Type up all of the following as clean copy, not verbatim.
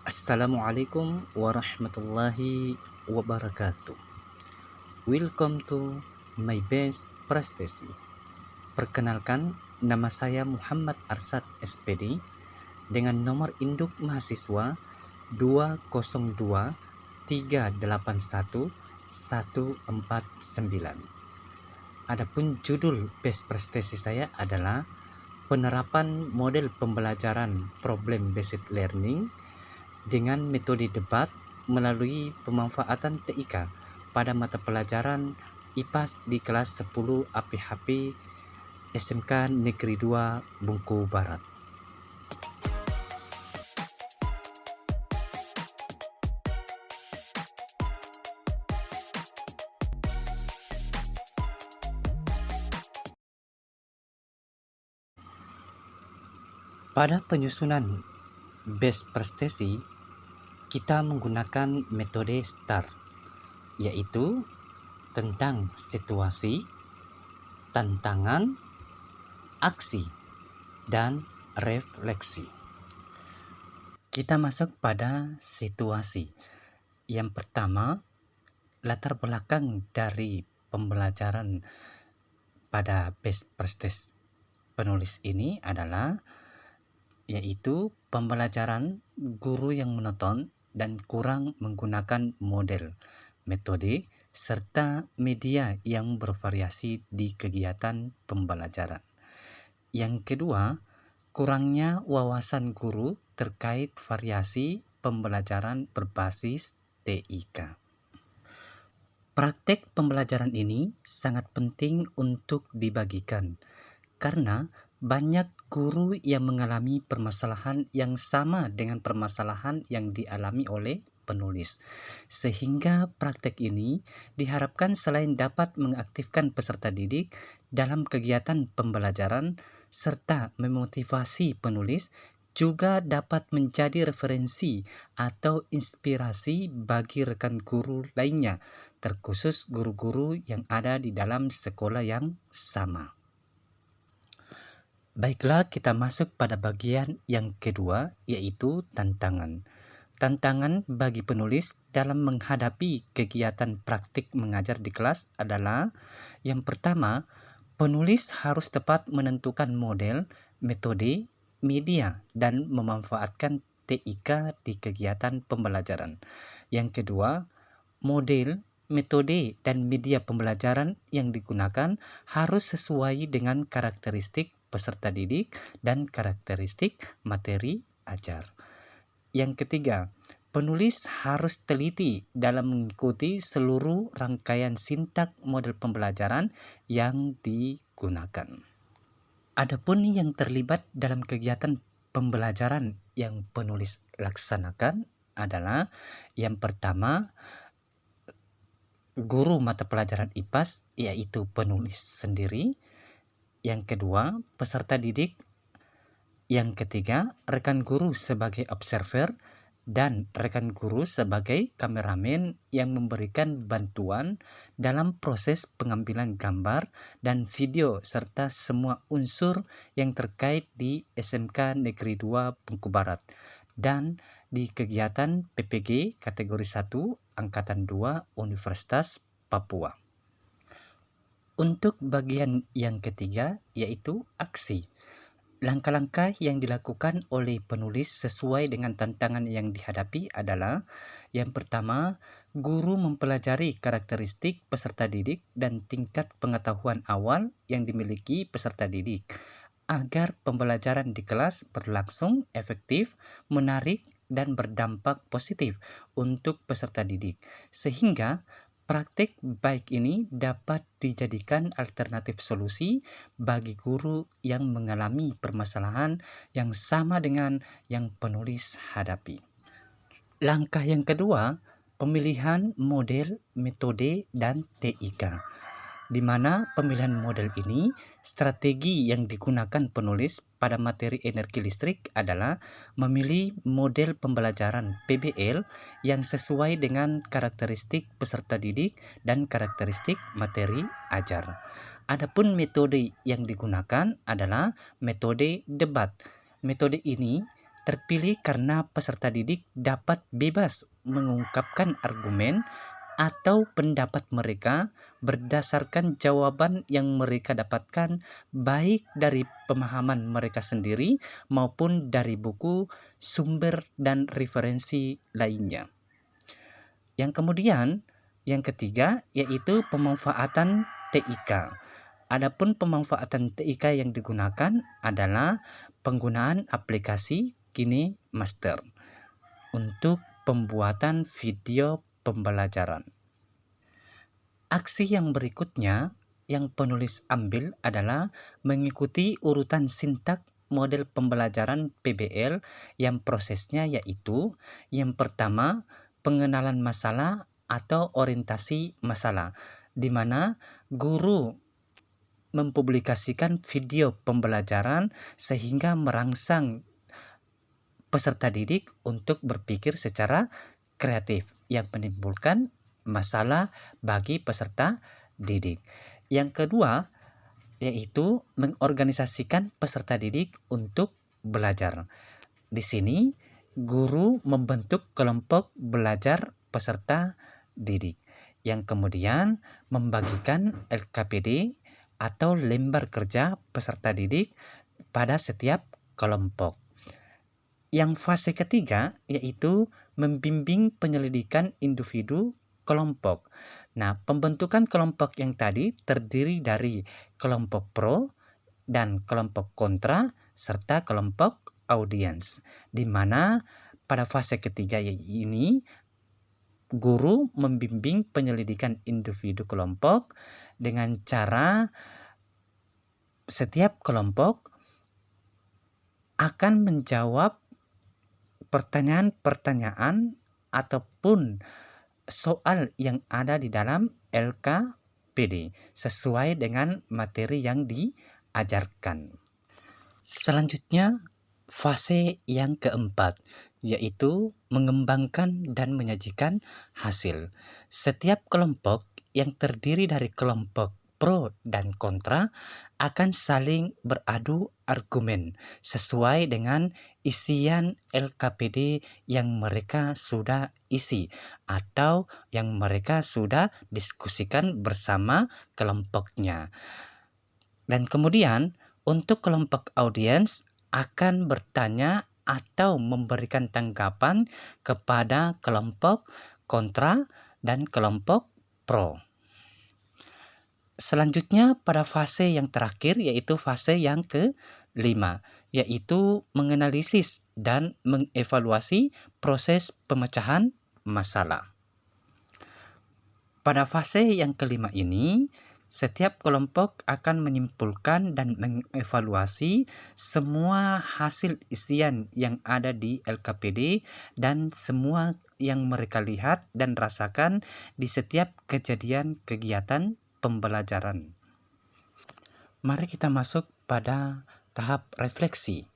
Assalamualaikum warahmatullahi wabarakatuh. Welcome to my best prestasi. Perkenalkan, nama saya Muhammad Arsad SPD dengan nomor induk mahasiswa 202381149. Adapun judul best prestasi saya adalah penerapan model pembelajaran problem based learning dengan metode debat melalui pemanfaatan TIK pada mata pelajaran IPAS di kelas 10 APHP SMK Negeri 2 Bungku Barat. Pada penyusunan best prestasi, kita menggunakan metode STAR, yaitu tentang situasi, tantangan, aksi, dan refleksi. Kita masuk pada situasi. Yang pertama, latar belakang dari pembelajaran pada best prestasi penulis ini adalah yaitu pembelajaran guru yang monoton dan kurang menggunakan model, metode, serta media yang bervariasi di kegiatan pembelajaran. Yang kedua, kurangnya wawasan guru terkait variasi pembelajaran berbasis TIK. Praktek pembelajaran ini sangat penting untuk dibagikan karena banyak guru yang mengalami permasalahan yang sama dengan permasalahan yang dialami oleh penulis. Sehingga praktek ini diharapkan selain dapat mengaktifkan peserta didik dalam kegiatan pembelajaran serta memotivasi penulis, juga dapat menjadi referensi atau inspirasi bagi rekan guru lainnya, terkhusus guru-guru yang ada di dalam sekolah yang sama. Baiklah, kita masuk pada bagian yang kedua, yaitu tantangan. Tantangan bagi penulis dalam menghadapi kegiatan praktik mengajar di kelas adalah yang pertama, penulis harus tepat menentukan model, metode, media, dan memanfaatkan TIK di kegiatan pembelajaran. Yang kedua, model, metode, dan media pembelajaran yang digunakan harus sesuai dengan karakteristik peserta didik dan karakteristik materi ajar. Yang ketiga, penulis harus teliti dalam mengikuti seluruh rangkaian sintak model pembelajaran yang digunakan. Adapun yang terlibat dalam kegiatan pembelajaran yang penulis laksanakan adalah yang pertama, guru mata pelajaran IPAS, yaitu penulis sendiri. Yang kedua, peserta didik. Yang ketiga, rekan guru sebagai observer dan rekan guru sebagai kameramen yang memberikan bantuan dalam proses pengambilan gambar dan video serta semua unsur yang terkait di SMK Negeri 2 Bungku Barat dan di kegiatan PPG kategori 1 Angkatan 2 Universitas Papua. Untuk bagian yang ketiga, yaitu aksi. Langkah-langkah yang dilakukan oleh penulis sesuai dengan tantangan yang dihadapi adalah yang pertama, guru mempelajari karakteristik peserta didik dan tingkat pengetahuan awal yang dimiliki peserta didik agar pembelajaran di kelas berlangsung efektif, menarik, dan berdampak positif untuk peserta didik, sehingga praktik baik ini dapat dijadikan alternatif solusi bagi guru yang mengalami permasalahan yang sama dengan yang penulis hadapi. Langkah yang kedua, pemilihan model, metode, dan TIK. Di mana pemilihan model ini, strategi yang digunakan penulis pada materi energi listrik adalah memilih model pembelajaran PBL yang sesuai dengan karakteristik peserta didik dan karakteristik materi ajar. Adapun metode yang digunakan adalah metode debat. Metode ini terpilih karena peserta didik dapat bebas mengungkapkan argumen atau pendapat mereka berdasarkan jawaban yang mereka dapatkan baik dari pemahaman mereka sendiri maupun dari buku, sumber, dan referensi lainnya. Yang ketiga yaitu pemanfaatan TIK. Adapun pemanfaatan TIK yang digunakan adalah penggunaan aplikasi KineMaster untuk pembuatan video pembelajaran. Aksi yang berikutnya yang penulis ambil adalah mengikuti urutan sintak model pembelajaran PBL yang prosesnya yaitu yang pertama pengenalan masalah atau orientasi masalah, di mana guru mempublikasikan video pembelajaran sehingga merangsang peserta didik untuk berpikir secara kreatif yang menimbulkan masalah bagi peserta didik. Yang kedua yaitu mengorganisasikan peserta didik untuk belajar. Di sini guru membentuk kelompok belajar peserta didik yang kemudian membagikan LKPD atau lembar kerja peserta didik pada setiap kelompok. Yang fase ketiga yaitu membimbing penyelidikan individu kelompok. Nah, pembentukan kelompok yang tadi terdiri dari kelompok pro dan kelompok kontra serta kelompok audiens, di mana pada fase ketiga ini guru membimbing penyelidikan individu kelompok dengan cara setiap kelompok akan menjawab pertanyaan-pertanyaan ataupun soal yang ada di dalam LKPD sesuai dengan materi yang diajarkan. Selanjutnya, fase yang keempat yaitu mengembangkan dan menyajikan hasil. Setiap kelompok yang terdiri dari kelompok pro dan kontra akan saling beradu argumen sesuai dengan isian LKPD yang mereka sudah isi atau yang mereka sudah diskusikan bersama kelompoknya. Dan kemudian untuk kelompok audiens akan bertanya atau memberikan tanggapan kepada kelompok kontra dan kelompok pro. Selanjutnya pada fase yang terakhir yaitu fase yang kelima, yaitu menganalisis dan mengevaluasi proses pemecahan masalah. Pada fase yang kelima ini, setiap kelompok akan menyimpulkan dan mengevaluasi semua hasil isian yang ada di LKPD dan semua yang mereka lihat dan rasakan di setiap kejadian kegiatan pembelajaran. Mari kita masuk pada tahap refleksi.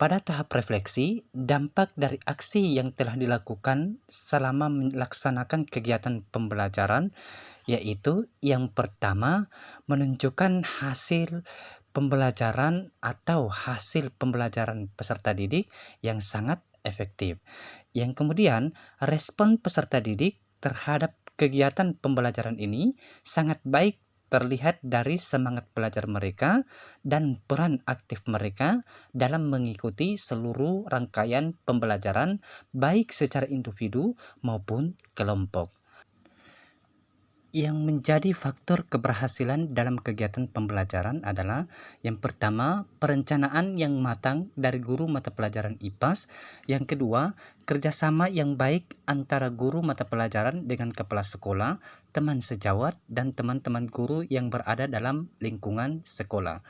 Pada tahap refleksi, dampak dari aksi yang telah dilakukan selama melaksanakan kegiatan pembelajaran yaitu yang pertama menunjukkan hasil pembelajaran atau hasil pembelajaran peserta didik yang sangat efektif. Yang kemudian respon peserta didik terhadap kegiatan pembelajaran ini sangat baik terlihat dari semangat belajar mereka dan peran aktif mereka dalam mengikuti seluruh rangkaian pembelajaran baik secara individu maupun kelompok. Yang menjadi faktor keberhasilan dalam kegiatan pembelajaran adalah yang pertama, perencanaan yang matang dari guru mata pelajaran IPAS. Yang kedua, kerjasama yang baik antara guru mata pelajaran dengan kepala sekolah, teman sejawat, dan teman-teman guru yang berada dalam lingkungan sekolah.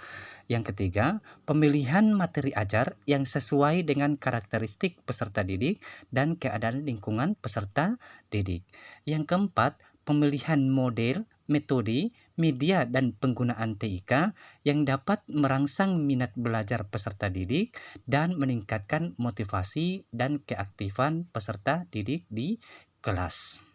Yang ketiga, pemilihan materi ajar yang sesuai dengan karakteristik peserta didik dan keadaan lingkungan peserta didik. Yang keempat, pemilihan model, metode, media, dan penggunaan TIK yang dapat merangsang minat belajar peserta didik dan meningkatkan motivasi dan keaktifan peserta didik di kelas.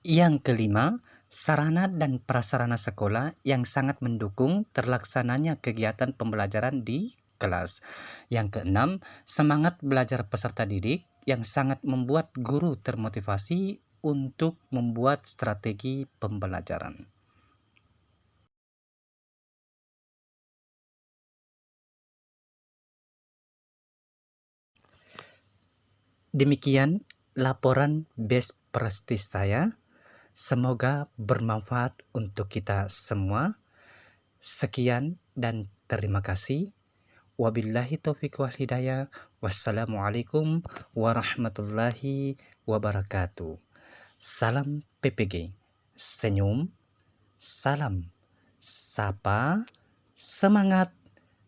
Yang kelima, sarana dan prasarana sekolah yang sangat mendukung terlaksananya kegiatan pembelajaran di kelas. Yang keenam, semangat belajar peserta didik yang sangat membuat guru termotivasi untuk membuat strategi pembelajaran. Demikian laporan best practice saya. Semoga bermanfaat untuk kita semua. Sekian dan terima kasih. Wabillahi taufiq wal hidayah. Wassalamualaikum warahmatullahi wabarakatuh. Salam PPG. Senyum, salam, sapa, semangat,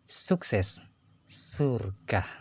sukses, surga.